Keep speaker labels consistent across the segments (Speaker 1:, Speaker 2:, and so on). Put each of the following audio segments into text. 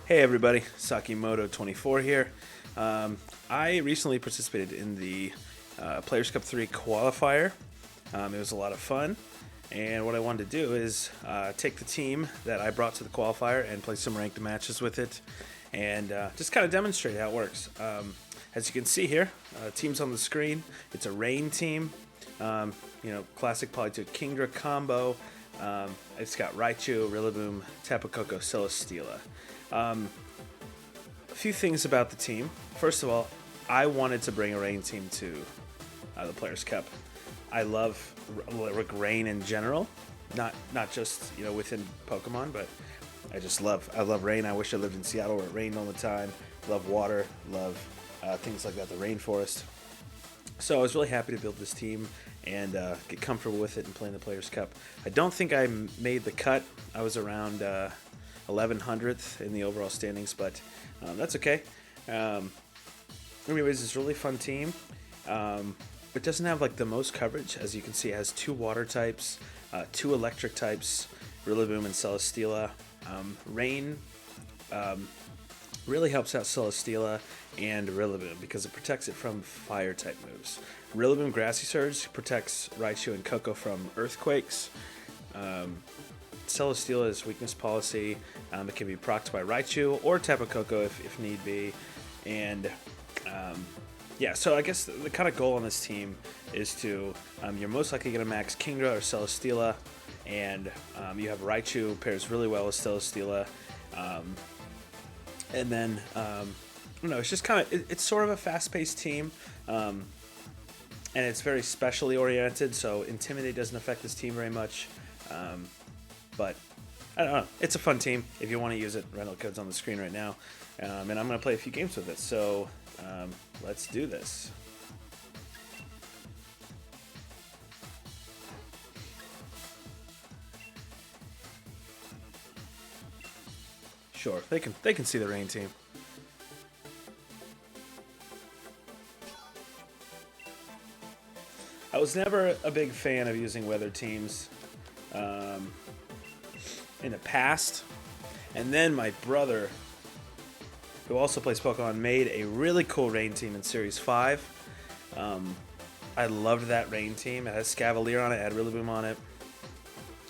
Speaker 1: Hey everybody, Sakimoto24 here. I recently participated in the Players Cup 3 qualifier. It was a lot of fun, and what I wanted to do is take the team that I brought to the qualifier and play some ranked matches with it, and just kind of demonstrate how it works. As you can see here, team's on the screen. It's a rain team, classic Polytoad Kingdra combo. It's got Raichu, Rillaboom, Tapu Koko, Celestorma. A few things about the team. First of all, I wanted to bring a rain team to the Players Cup. I love rain in general, not just within Pokemon, but I love rain. I wish I lived in Seattle where it rained all the time. Love water, love things like that, the rainforest. So I was really happy to build this team and get comfortable with it and play in the Players Cup. I don't think I made the cut. I was around 1100th in the overall standings, but that's okay. Anyways, it's a really fun team. It doesn't have like the most coverage. As you can see, it has 2 water types, 2 electric types, Rillaboom and Celestorma. Rain really helps out Celestorma and Rillaboom because it protects it from fire type moves. Rillaboom Grassy Surge protects Raichu and Koko from earthquakes. Celestorma's weakness policy, it can be procced by Raichu or Tapu Koko if need be. And so I guess the kind of goal on this team is to, you're most likely going to max Kingdra or Celestorma, and you have Raichu pairs really well with Celestorma. And then, it's just kind of, it's sort of a fast-paced team, and it's very specially oriented, so Intimidate doesn't affect this team very much. But I don't know. It's a fun team. If you want to use it, rental code's on the screen right now. And I'm going to play a few games with it. So let's do this. Sure, they can see the rain team. I was never a big fan of using weather teams in the past, and then my brother, who also plays Pokemon, made a really cool rain team in Series 5. I loved that rain team. It has Scavalier on it, it had Rillaboom on it.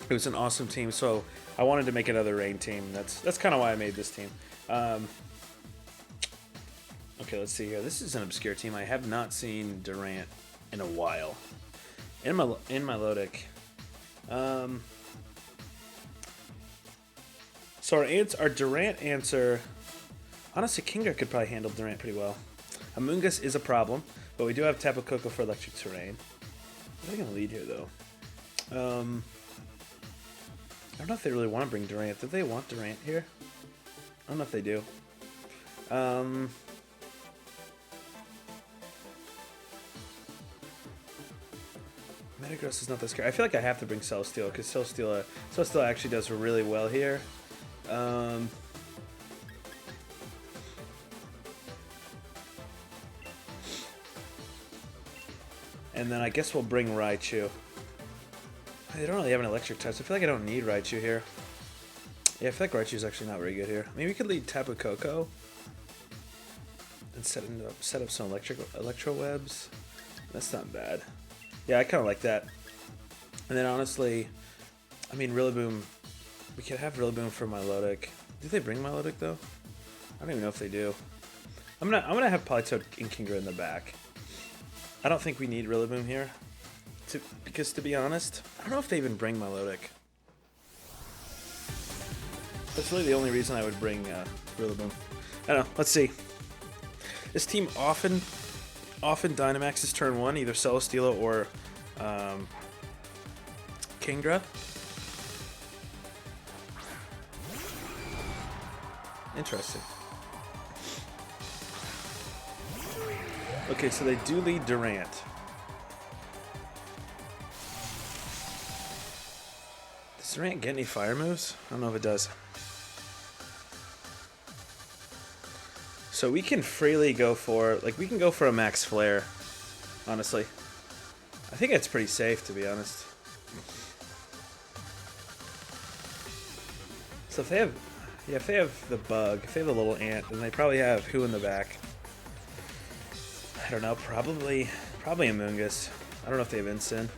Speaker 1: It was an awesome team, so I wanted to make another rain team. That's kind of why I made this team. Okay, let's see here. This is an obscure team. I have not seen Durant in a while. In my Lodic. So our Durant answer, honestly, Kingdra could probably handle Durant pretty well. Amoonguss is a problem, but we do have Tapu Koko for electric terrain. What are they going to lead here, though? I don't know if they really want to bring Durant. Do they want Durant here? I don't know if they do. Metagross is not that scary. I feel like I have to bring Celestorma because Celestorma actually does really well here. And then I guess we'll bring Raichu. They don't really have an electric type, so I feel like I don't need Raichu here. Yeah, I feel like Raichu's actually not very good here. Maybe we could lead Tapu Koko and set up some electro webs. That's not bad. Yeah, I kind of like that. And then honestly, I mean Rillaboom. We could have Rillaboom for Milotic. Do they bring Milotic though? I don't even know if they do. I'm gonna have Polytoad and Kingdra in the back. I don't think we need Rillaboom here. Because to be honest, I don't know if they even bring Milotic. That's really the only reason I would bring Rillaboom. I don't know. Let's see. This team often Dynamaxes turn 1, either Celestorma or Kingdra. Interesting. Okay, so they do lead Durant. Does Durant get any fire moves? I don't know if it does. So we can freely go for, we can go for a max flare, honestly. I think it's pretty safe, to be honest. So if they have Yeah, if they have the bug, if they have the little ant, then they probably have who in the back? I don't know, probably Amoongus. I don't know if they have instant.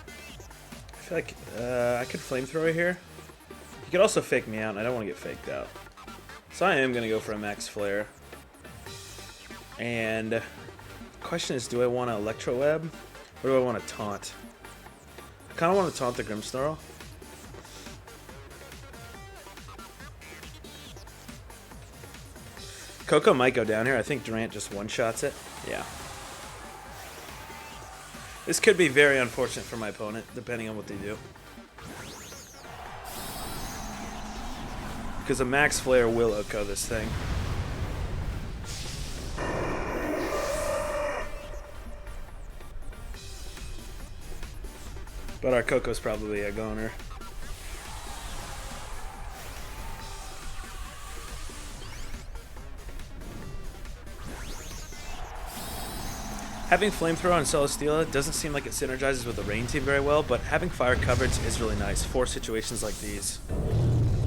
Speaker 1: I feel like I could flamethrower here. He could also fake me out, and I don't want to get faked out. So I am going to go for a max flare. And the question is, do I want to Electro Web, or do I want to taunt? I kind of want to taunt the Grimmsnarl. Coco might go down here. I think Durant just one-shots it. Yeah. This could be very unfortunate for my opponent, depending on what they do. Because a max flare will OHKO this thing. But our Coco's probably a goner. Having Flamethrower on Celestorma doesn't seem like it synergizes with the Rain team very well, but having fire coverage is really nice for situations like these.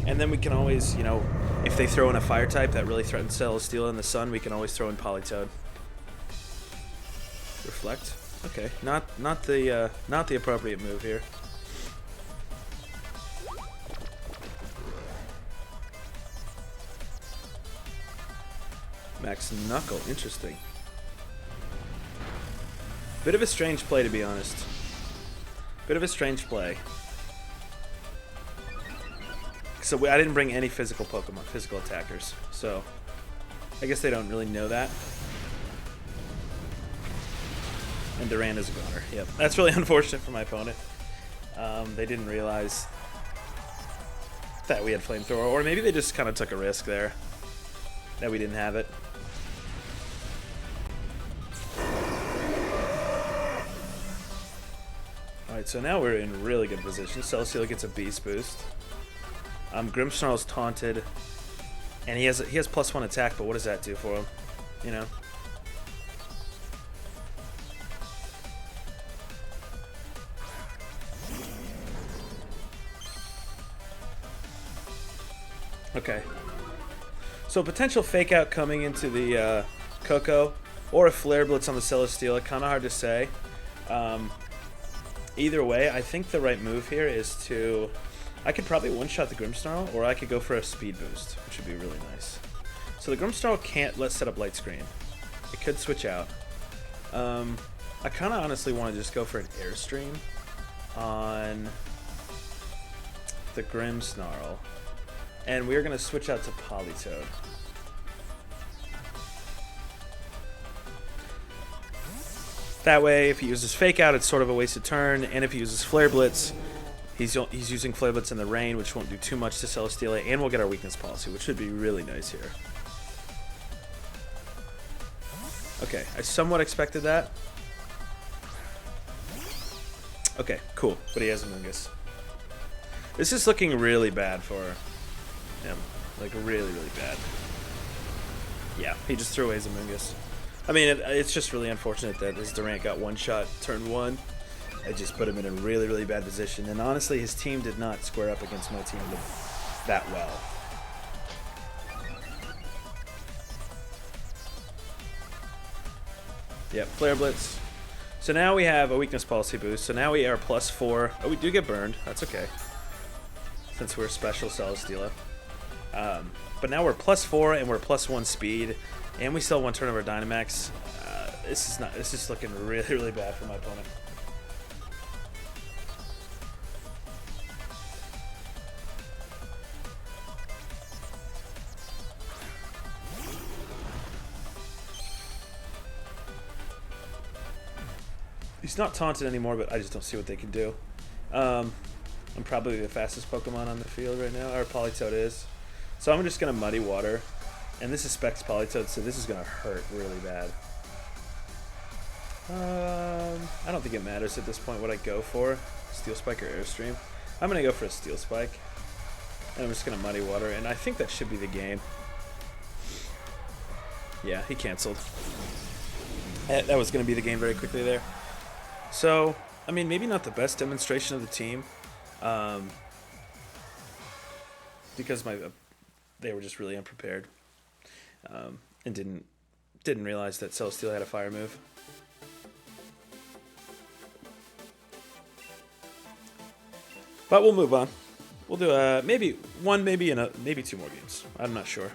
Speaker 1: And then we can always, you know, if they throw in a fire type that really threatens Celestorma in the sun, we can always throw in Politoed. Reflect. Okay, not the appropriate move here. Max Knuckle, interesting. Bit of a strange play, to be honest. Bit of a strange play. So I didn't bring any physical Pokemon, physical attackers. So I guess they don't really know that. And Durant is a goner. Yep, that's really unfortunate for my opponent. They didn't realize that we had Flamethrower, or maybe they just kind of took a risk there that we didn't have it. Alright, so now we're in really good position. Celestorma gets a Beast Boost. Grimmsnarl's taunted, and he has +1 attack, but what does that do for him? You know? Okay. So potential fake out coming into the Coco, or a Flare Blitz on the Celestorma. Kind of hard to say. Either way, I think the right move here is to... I could probably one-shot the Grimmsnarl, or I could go for a Speed Boost, which would be really nice. So the Grimmsnarl can't set up Light Screen. It could switch out. I kind of honestly want to just go for an Airstream on the Grimmsnarl. And we're going to switch out to Politoed. That way, if he uses Fake Out, it's sort of a wasted turn, and if he uses Flare Blitz, he's using Flare Blitz in the rain, which won't do too much to Celestorma, and we'll get our weakness policy, which should be really nice here. Okay, I somewhat expected that. Okay, cool, but he has Amoongus. This is looking really bad for him, like really, really bad. Yeah, he just threw away his Amoongus. I mean, it's just really unfortunate that his Durant got one shot turn one. I just put him in a really, really bad position. And honestly, his team did not square up against my team that well. Yep, Flare Blitz. So now we have a weakness policy boost. So now we are +4. Oh, we do get burned. That's okay. Since we're special Celestorma. But now we're +4 and we're +1 speed. And we still have 1 turn of our Dynamax. This is looking really, really bad for my opponent. He's not taunted anymore, but I just don't see what they can do. I'm probably the fastest Pokemon on the field right now. Our Politoed is. So I'm just going to Muddy Water. And this is Specs Politoed, so this is going to hurt really bad. I don't think it matters at this point what I go for. Steel Spike or Airstream. I'm going to go for a Steel Spike. And I'm just going to Muddy Water, and I think that should be the game. Yeah, he canceled. That was going to be the game very quickly there. So, I mean, maybe not the best demonstration of the team. Because they were just really unprepared, and didn't realize that Celesteal had a fire move. But we'll move on. We'll do maybe one, maybe two more games. I'm not sure.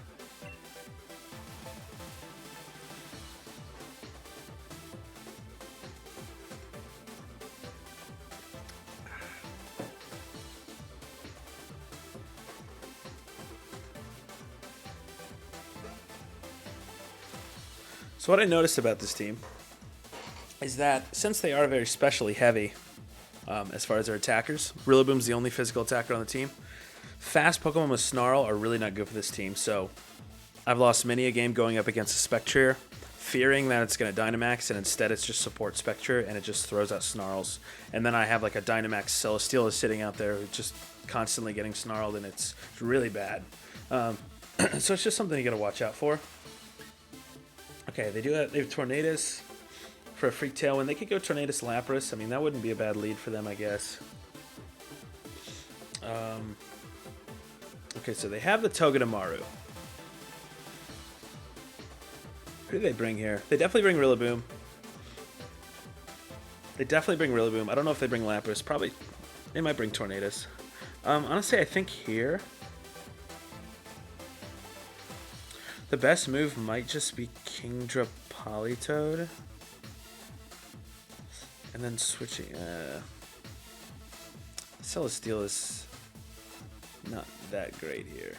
Speaker 1: So what I noticed about this team is that since they are very specially heavy as far as their attackers, Rillaboom's the only physical attacker on the team. Fast Pokemon with Snarl are really not good for this team, so I've lost many a game going up against a Spectre, fearing that it's going to Dynamax, and instead it's just support Spectre, and it just throws out Snarls. And then I have like a Dynamax Celesteal is sitting out there just constantly getting snarled, and it's really bad. So it's just something you got to watch out for. Okay, they have Tornadus for a Freak Tailwind. They could go Tornadus Lapras. I mean, that wouldn't be a bad lead for them, I guess. Okay, so they have the Togedemaru. Who do they bring here? They definitely bring Rillaboom. I don't know if they bring Lapras. Probably, they might bring Tornadus. Honestly, I think here the best move might just be Kingdra Politoed. And then switching. Celesteal is not that great here.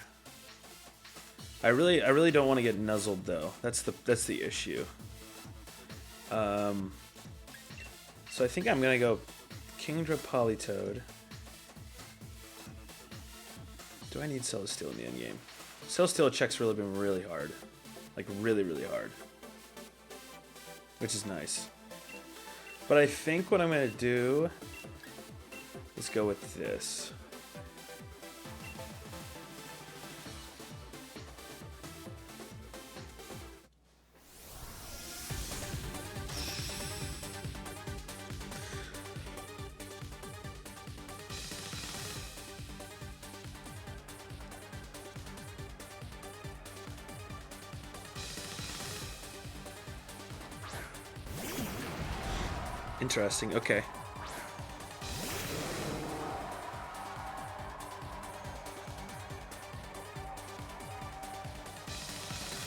Speaker 1: I really don't want to get nuzzled though. That's the issue. So I think I'm gonna go Kingdra Politoed. Do I need Celesteal in the endgame? Celesteal checks Rillaboom really hard. Like really, really hard. Which is nice. But I think what I'm gonna do is go with this. Interesting, okay.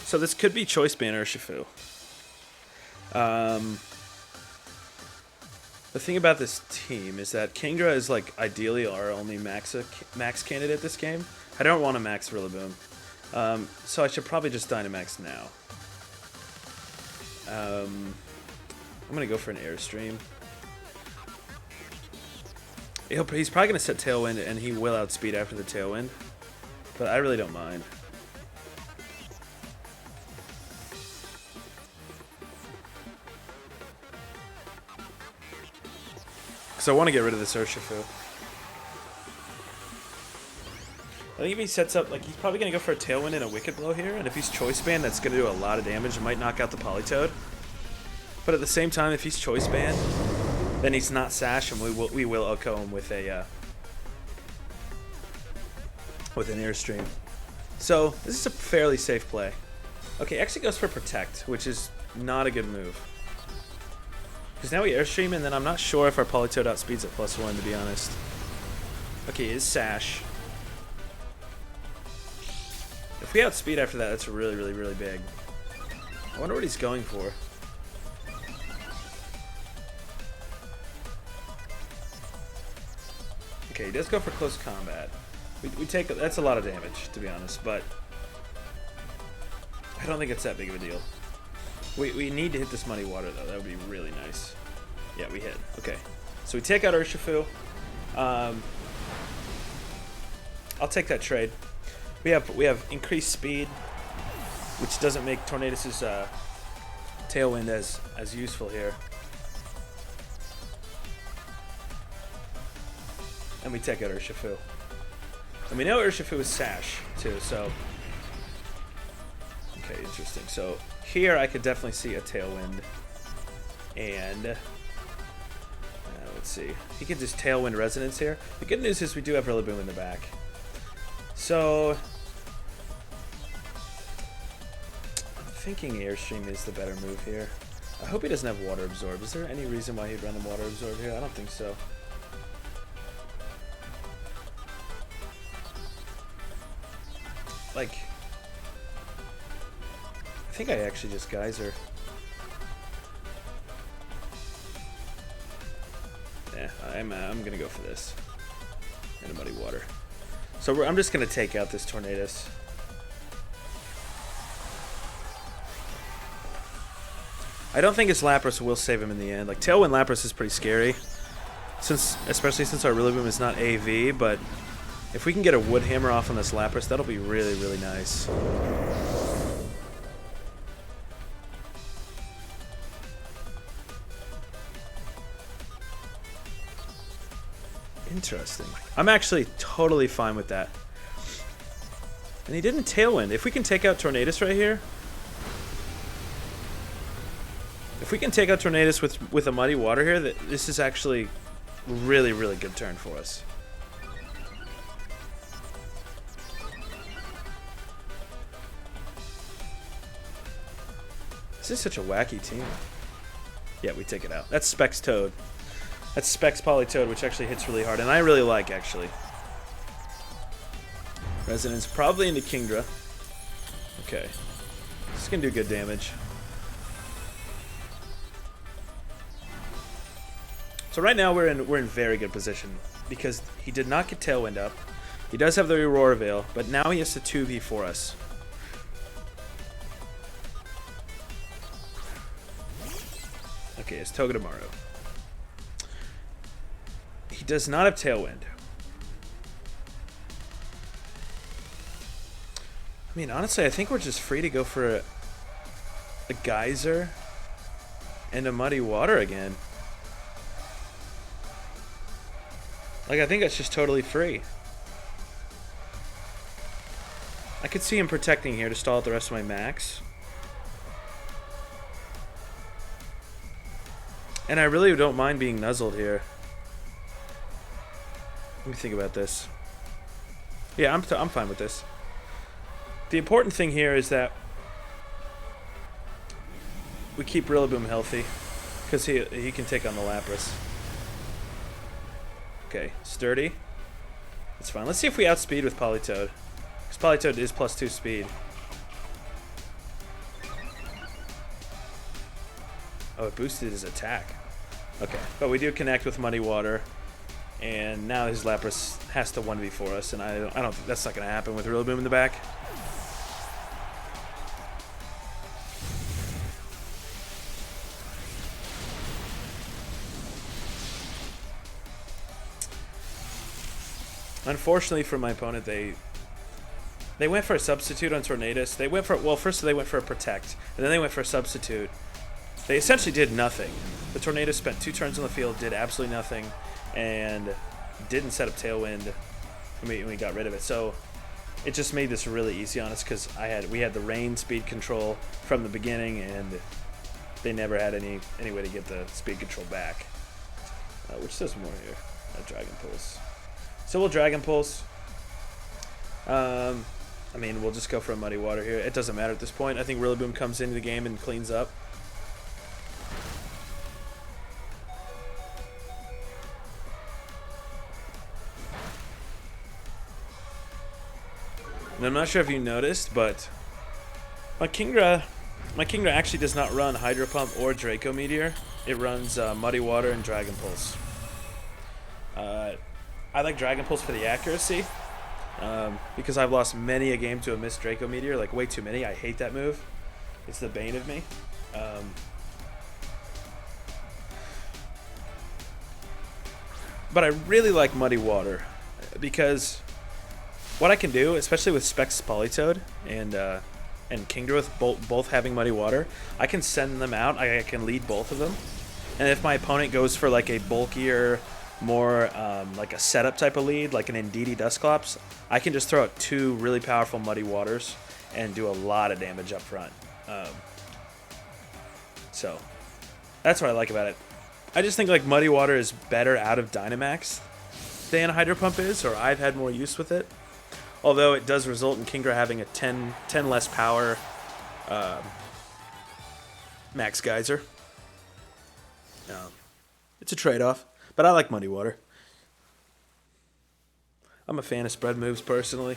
Speaker 1: So this could be Choice Band Urshifu. The thing about this team is that Kingdra is like ideally our only max candidate this game. I don't want to max Rillaboom. So I should probably just Dynamax now. I'm going to go for an Airstream. He's probably going to set Tailwind, and he will outspeed after the Tailwind. But I really don't mind. Because I want to get rid of this Urshifu. I think if he sets up, like, he's probably going to go for a Tailwind and a Wicked Blow here. And if he's Choice Band, that's going to do a lot of damage. It might knock out the Politoed. But at the same time, if he's Choice Band, then he's not Sash, and we will OHKO him with an Airstream. So this is a fairly safe play. Okay, actually goes for Protect, which is not a good move. Because now we Airstream, and then I'm not sure if our Politoed outspeeds at +1, to be honest. Okay, it is Sash. If we outspeed after that, that's really, really, really big. I wonder what he's going for. Okay, he does go for close combat. We take, that's a lot of damage, to be honest, but I don't think it's that big of a deal. We need to hit this Muddy Water though. That would be really nice. Yeah, we hit. Okay, so we take out Urshifu. I'll take that trade. We have increased speed, which doesn't make Tornadus' Tailwind as useful here. And we take out Urshifu. And we know Urshifu is Sash, too, so... Okay, interesting. So, here I could definitely see a Tailwind. And... let's see. He could just Tailwind Resonance here. The good news is we do have Rillaboom in the back. So... thinking Airstream is the better move here. I hope he doesn't have Water Absorb. Is there any reason why he'd run the Water Absorb here? I don't think so. Like, I think I actually just Geyser. Yeah, I'm gonna go for this. And a Muddy Water. So I'm just gonna take out this Tornadus. I don't think his Lapras will save him in the end. Like, Tailwind Lapras is pretty scary, especially since our Rillaboom is not AV. But if we can get a Wood Hammer off on this Lapras, that'll be really, really nice. Interesting. I'm actually totally fine with that. And he didn't Tailwind. If we can take out Tornadus right here. If we can take out Tornadus with a Muddy Water here, this is actually really, really good turn for us. This is such a wacky team. Yeah, we take it out. That's Specs Toad. That's Specs Politoed, which actually hits really hard, and I really like, actually. Resonance probably into Kingdra. Okay. This is going to do good damage. So right now we're in very good position because he did not get Tailwind up. He does have the Aurora Veil, but now he has to 2v for us. Okay, it's Togedemaru. He does not have Tailwind. I mean, honestly, I think we're just free to go for a Geyser and a Muddy Water again. Like, I think that's just totally free. I could see him protecting here to stall out the rest of my max. And I really don't mind being nuzzled here. Let me think about this. Yeah, I'm fine with this. The important thing here is that we keep Rillaboom healthy because he can take on the Lapras. Okay, Sturdy. That's fine. Let's see if we outspeed with Politoed. Because Politoed is +2 speed. Oh, it boosted his attack. Okay, but we do connect with Muddy Water. And now his Lapras has to 1v for us, and I don't think that's not going to happen with Rillaboom in the back. Unfortunately for my opponent, they went for a substitute on Tornadus. They went for, well, first they went for a Protect, and then they went for a substitute. They essentially did nothing. The Tornadus spent 2 turns on the field, did absolutely nothing, and didn't set up Tailwind when we got rid of it. So it just made this really easy on us because we had the rain speed control from the beginning, and they never had any way to get the speed control back. Which does more here. Dragon Pulse. So we'll Dragon Pulse. I mean, we'll just go for a Muddy Water here. It doesn't matter at this point. I think Rillaboom comes into the game and cleans up. And I'm not sure if you noticed, but my Kingdra actually does not run Hydro Pump or Draco Meteor. It runs Muddy Water and Dragon Pulse. I like Dragon Pulse for the accuracy, because I've lost many a game to a missed Draco Meteor, like way too many. I hate that move. It's the bane of me. But I really like Muddy Water because what I can do, especially with Specs Politoed and Kingdra with both having Muddy Water, I can send them out. I can lead both of them. And if my opponent goes for like a bulkier, more like a setup type of lead, like an Indeedee Dusclops, I can just throw out 2 really powerful Muddy Waters and do a lot of damage up front. So that's what I like about it. I just think like Muddy Water is better out of Dynamax than Hydro Pump is, or I've had more use with it. Although it does result in Kingdra having a 10 less power Max Geyser. It's a trade-off, but I like Muddy Water. I'm a fan of spread moves personally.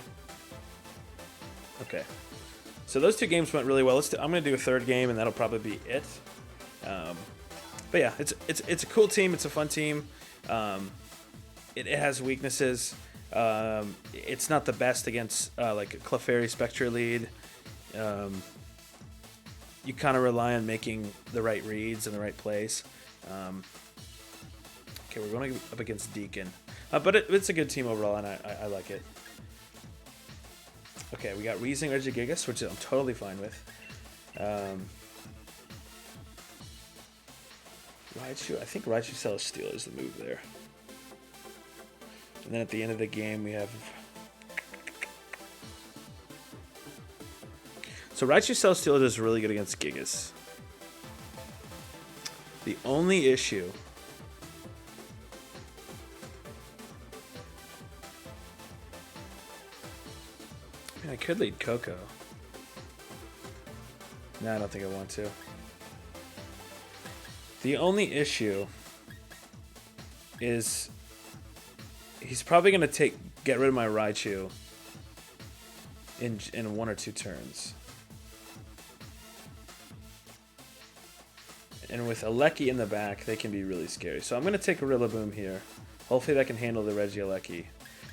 Speaker 1: Okay, so those two games went really well. I'm going to do a third game, and that'll probably be it. But yeah, it's a cool team. It's a fun team. It has weaknesses. It's not the best against like a Clefairy Spectre lead. You kind of rely on making the right reads in the right place. Okay, we're going up against Deacon. But it's a good team overall, and I like it. Okay, we got Weezing Regigigas, which I'm totally fine with. Raichu, I think Raichu Celestorma is the move there. And then at the end of the game, we have... So Raichu Celestorma is really good against Gigas. The only issue... I mean, I could lead Coco. No, I don't think I want to. The only issue is he's probably going to get rid of my Raichu in 1 or 2 turns. And with a Lecky in the back, they can be really scary. So I'm going to take a Rillaboom here. Hopefully that can handle the Regieleki.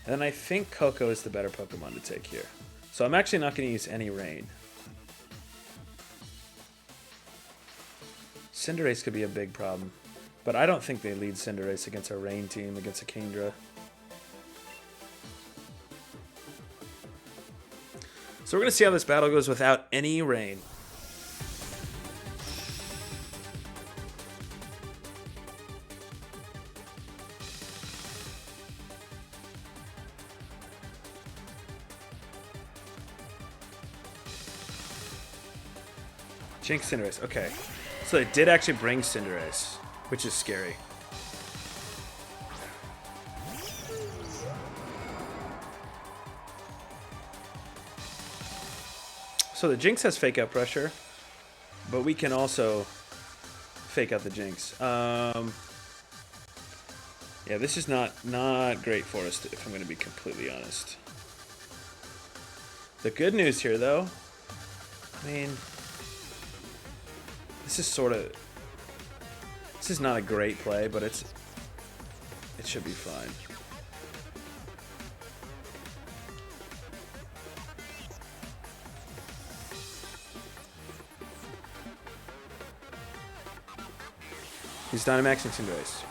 Speaker 1: And then I think Coco is the better Pokemon to take here. So I'm actually not going to use any Rain. Cinderace could be a big problem. But I don't think they lead Cinderace against a Rain team, against a Kingdra. So we're going to see how this battle goes without any Rain. Jinx Cinderace, okay. So they did actually bring Cinderace, which is scary. So the Jinx has fake out pressure, but we can also fake out the Jinx. Yeah, this is not great for us, if I'm going to be completely honest. The good news here, though, I mean... This is not a great play, but it should be fine. He's Dynamaxing Cinderace.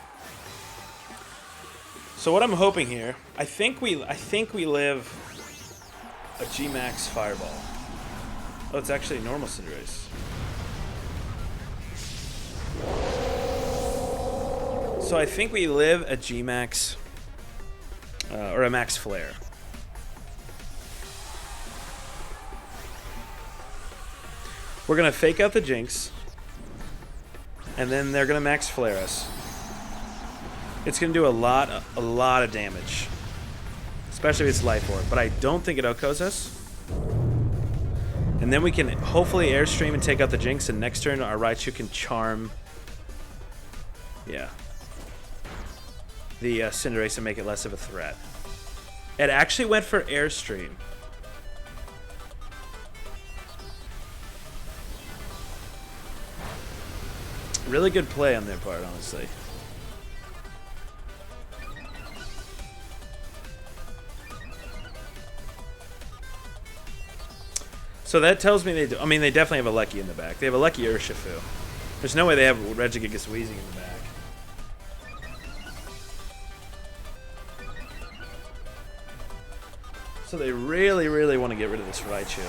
Speaker 1: So what I'm hoping here, I think we live a G-Max Fireball. Oh, it's actually a normal Cinderace. So I think we live a G-Max, or a Max Flare. We're going to fake out the Jinx, and then they're going to Max Flare us. It's going to do a lot of damage, especially if it's Life Orb, but I don't think it outgoes us. And then we can hopefully Airstream and take out the Jinx, and next turn our Raichu can Charm. Yeah. The Cinderace and make it less of a threat. It actually went for Airstream. Really good play on their part, honestly. So that tells me they do. I mean, they definitely have a Lecky in the back. They have a Lecky Urshifu. There's no way they have Regigigas Weezing in the back. So they really, really want to get rid of this Raichu.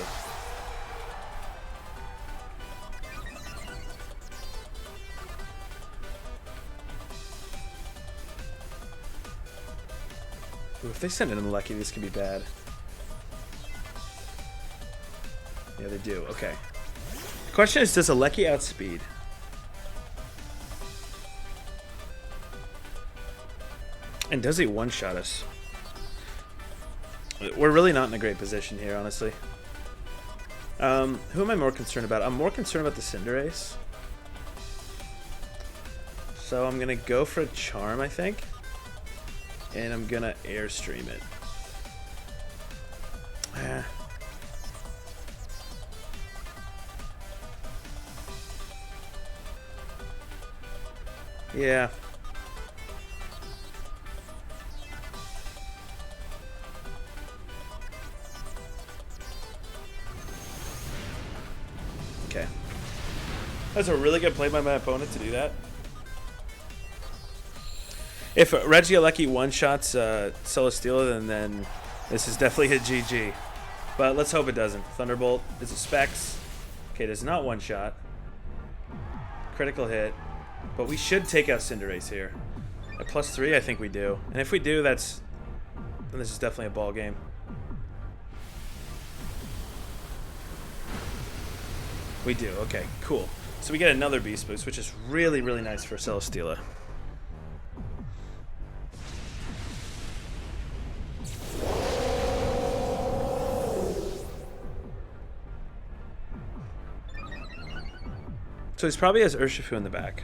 Speaker 1: Ooh, if they send in a Lecky, this could be bad. Yeah, they do. Okay. The question is, does a Lecky outspeed? And does he one-shot us? We're really not in a great position here, honestly. Who am I more concerned about? I'm more concerned about the Cinderace. So I'm gonna go for a charm, I think, and I'm gonna airstream it. Yeah. Okay. That's a really good play by my opponent to do that. If Regieleki one-shots Celestorma, then this is definitely a GG. But let's hope it doesn't. Thunderbolt is a Specs. Okay, it is not one-shot. Critical hit. But we should take out Cinderace here. At +3, I think we do. And if we do, then this is definitely a ball game. We do. Okay, cool. So we get another Beast Boost, which is really, really nice for Celestorma. So he's probably has Urshifu in the back.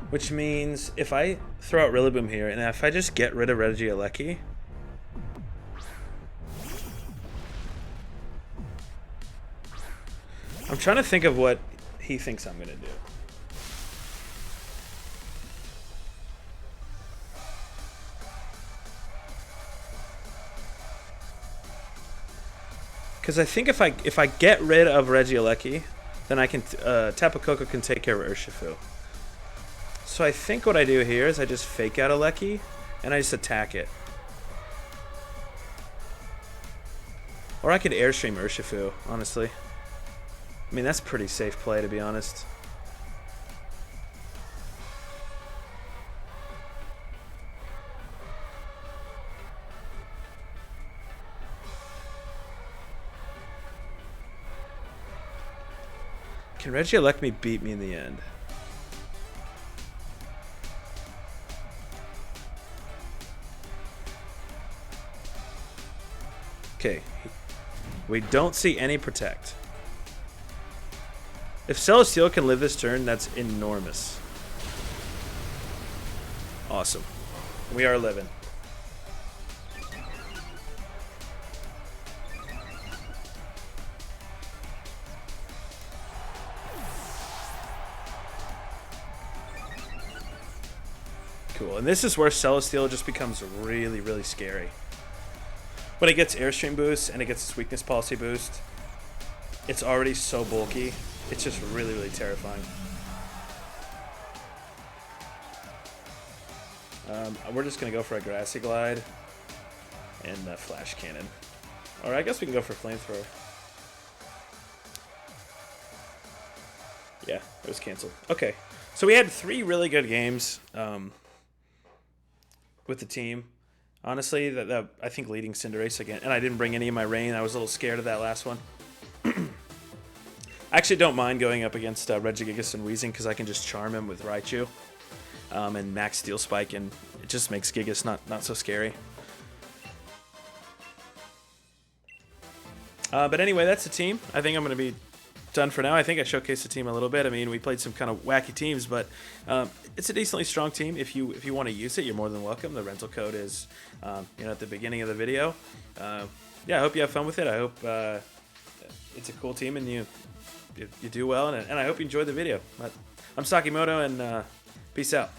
Speaker 1: Which means if I throw out Rillaboom here, and if I just get rid of Regieleki, I'm trying to think of what he thinks I'm going to do. Because I think if I get rid of Regieleki, then I can Tapu Koko can take care of Urshifu. So I think what I do here is I just fake out a Lecky and I just attack it. Or I could airstream Urshifu, honestly. I mean, that's a pretty safe play, to be honest. Can Regieleki beat me in the end? Okay. We don't see any protect. If Celesteela can live this turn, that's enormous. Awesome. We are living. Cool. And this is where Celesteela just becomes really, really scary. When it gets Airstream boost and it gets its weakness policy boost, it's already so bulky. It's just really, really terrifying. We're just going to go for a Grassy Glide and a Flash Cannon. Or I guess we can go for Flamethrower. Yeah, it was canceled. Okay, so we had 3 really good games with the team. Honestly, that I think leading Cinderace again. And I didn't bring any of my rain. I was a little scared of that last one. I actually don't mind going up against Regigigas and Weezing because I can just charm him with Raichu and max Steel Spike, and it just makes Gigas not so scary. But anyway, that's the team. I think I'm going to be done for now. I think I showcased the team a little bit. I mean, we played some kind of wacky teams, but it's a decently strong team. If you want to use it, you're more than welcome. The rental code is at the beginning of the video. Yeah, I hope you have fun with it. I hope it's a cool team and you do well, and I hope you enjoyed the video. But I'm Sakimoto, and peace out.